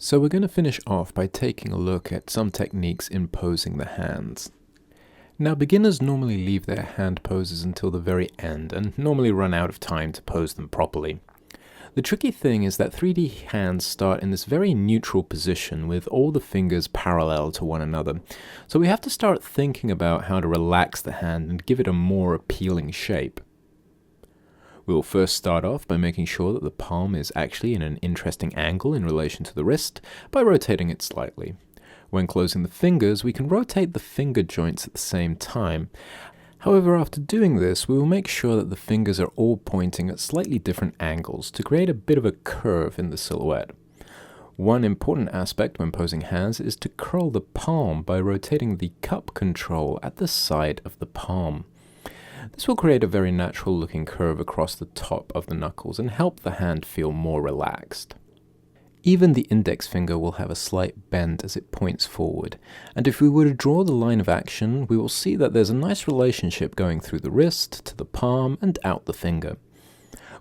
So we're going to finish off by taking a look at some techniques in posing the hands. Now beginners normally leave their hand poses until the very end and normally run out of time to pose them properly. The tricky thing is that 3D hands start in this very neutral position with all the fingers parallel to one another. So we have to start thinking about how to relax the hand and give it a more appealing shape. We will first start off by making sure that the palm is actually in an interesting angle in relation to the wrist by rotating it slightly. When closing the fingers, we can rotate the finger joints at the same time. However, after doing this, we will make sure that the fingers are all pointing at slightly different angles to create a bit of a curve in the silhouette. One important aspect when posing hands is to curl the palm by rotating the cup control at the side of the palm. This will create a very natural looking curve across the top of the knuckles and help the hand feel more relaxed. Even the index finger will have a slight bend as it points forward, and if we were to draw the line of action, we will see that there's a nice relationship going through the wrist, to the palm, and out the finger.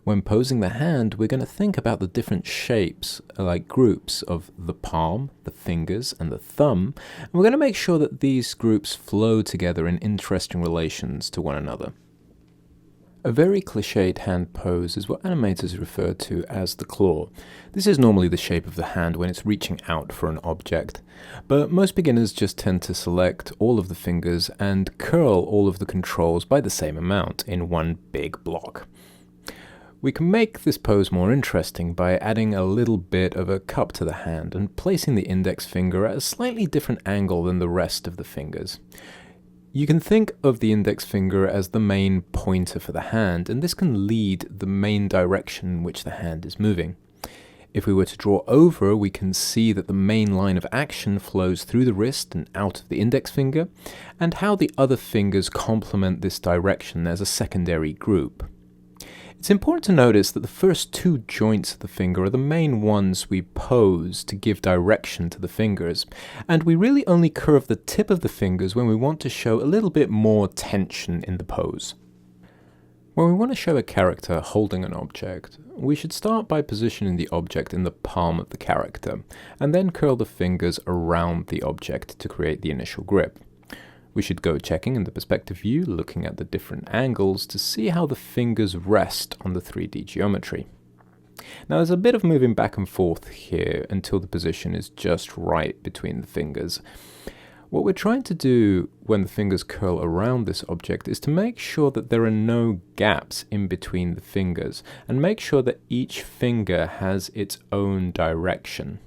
When posing the hand, we're going to think about the different shapes, like groups of the palm, the fingers, and the thumb, and we're going to make sure that these groups flow together in interesting relations to one another. A very cliched hand pose is what animators refer to as the claw. This is normally the shape of the hand when it's reaching out for an object, but most beginners just tend to select all of the fingers and curl all of the controls by the same amount in one big block. We can make this pose more interesting by adding a little bit of a cup to the hand and placing the index finger at a slightly different angle than the rest of the fingers. You can think of the index finger as the main pointer for the hand, and this can lead the main direction in which the hand is moving. If we were to draw over, we can see that the main line of action flows through the wrist and out of the index finger, and how the other fingers complement this direction as a secondary group. It's important to notice that the first two joints of the finger are the main ones we pose to give direction to the fingers, and we really only curve the tip of the fingers when we want to show a little bit more tension in the pose. When we want to show a character holding an object, we should start by positioning the object in the palm of the character, and then curl the fingers around the object to create the initial grip. We should go checking in the perspective view, looking at the different angles to see how the fingers rest on the 3D geometry. Now there's a bit of moving back and forth here until the position is just right between the fingers. What we're trying to do when the fingers curl around this object is to make sure that there are no gaps in between the fingers, and make sure that each finger has its own direction.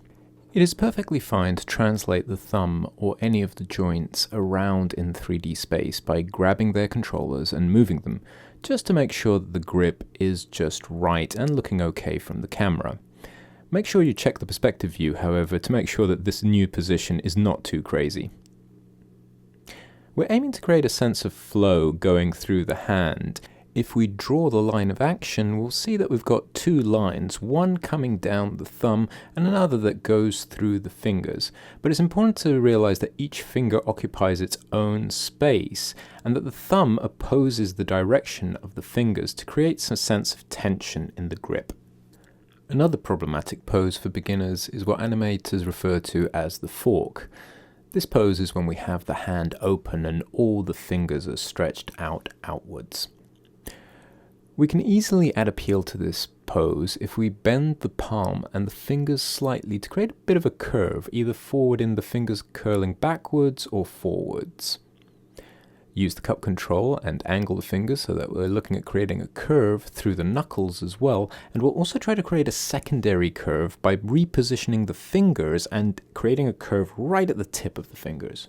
It is perfectly fine to translate the thumb or any of the joints around in 3D space by grabbing their controllers and moving them, just to make sure that the grip is just right and looking okay from the camera. Make sure you check the perspective view, however, to make sure that this new position is not too crazy. We're aiming to create a sense of flow going through the hand. If we draw the line of action, we'll see that we've got two lines, one coming down the thumb and another that goes through the fingers. But it's important to realize that each finger occupies its own space, and that the thumb opposes the direction of the fingers to create a sense of tension in the grip. Another problematic pose for beginners is what animators refer to as the fork. This pose is when we have the hand open and all the fingers are stretched out outwards. We can easily add appeal to this pose if we bend the palm and the fingers slightly to create a bit of a curve, either forward in the fingers curling backwards or forwards. Use the cup control and angle the fingers so that we're looking at creating a curve through the knuckles as well, and we'll also try to create a secondary curve by repositioning the fingers and creating a curve right at the tip of the fingers.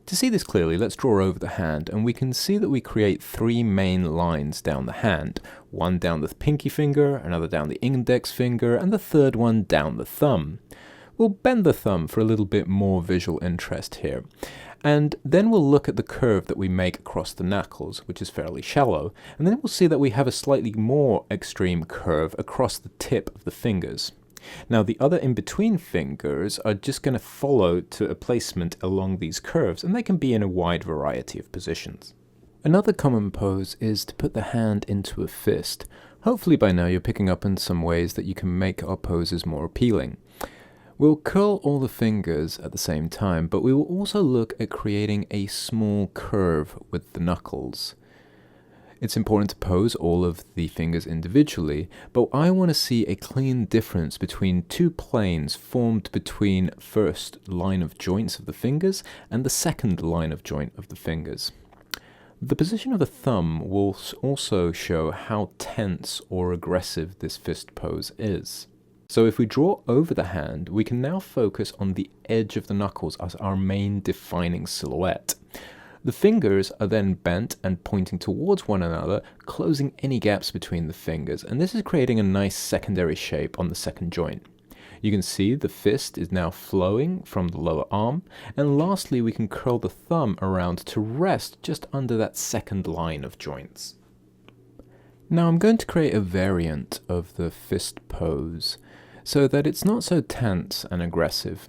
To see this clearly, let's draw over the hand, and we can see that we create three main lines down the hand. One down the pinky finger, another down the index finger, and the third one down the thumb. We'll bend the thumb for a little bit more visual interest here. And then we'll look at the curve that we make across the knuckles, which is fairly shallow, and then we'll see that we have a slightly more extreme curve across the tip of the fingers. Now the other in-between fingers are just going to follow to a placement along these curves, and they can be in a wide variety of positions. Another common pose is to put the hand into a fist, Hopefully by now you're picking up on some ways that you can make our poses more appealing. We'll curl all the fingers at the same time, but we will also look at creating a small curve with the knuckles. It's important to pose all of the fingers individually, but I want to see a clean difference between two planes formed between first line of joints of the fingers and the second line of joint of the fingers. The position of the thumb will also show how tense or aggressive this fist pose is. So if we draw over the hand, we can now focus on the edge of the knuckles as our main defining silhouette. The fingers are then bent and pointing towards one another, closing any gaps between the fingers, and this is creating a nice secondary shape on the second joint. You can see the fist is now flowing from the lower arm, and lastly we can curl the thumb around to rest just under that second line of joints. Now I'm going to create a variant of the fist pose so that it's not so tense and aggressive.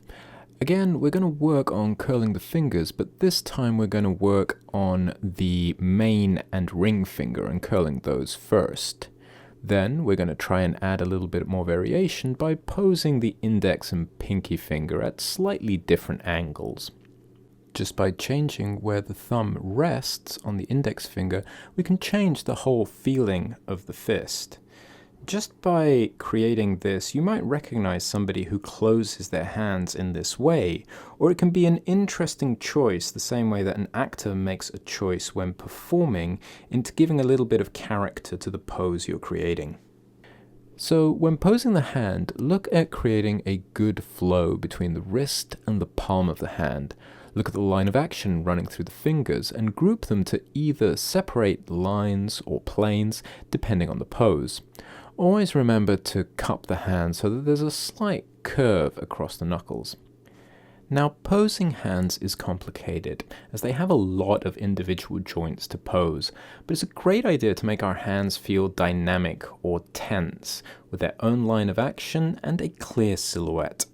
Again, we're going to work on curling the fingers, but this time we're going to work on the main and ring finger and curling those first. Then we're going to try and add a little bit more variation by posing the index and pinky finger at slightly different angles. Just by changing where the thumb rests on the index finger, we can change the whole feeling of the fist. Just by creating this, you might recognize somebody who closes their hands in this way, or it can be an interesting choice the same way that an actor makes a choice when performing into giving a little bit of character to the pose you're creating. So when posing the hand, look at creating a good flow between the wrist and the palm of the hand. Look at the line of action running through the fingers and group them to either separate lines or planes depending on the pose. Always remember to cup the hand so that there's a slight curve across the knuckles. Now, posing hands is complicated as they have a lot of individual joints to pose, but it's a great idea to make our hands feel dynamic or tense with their own line of action and a clear silhouette.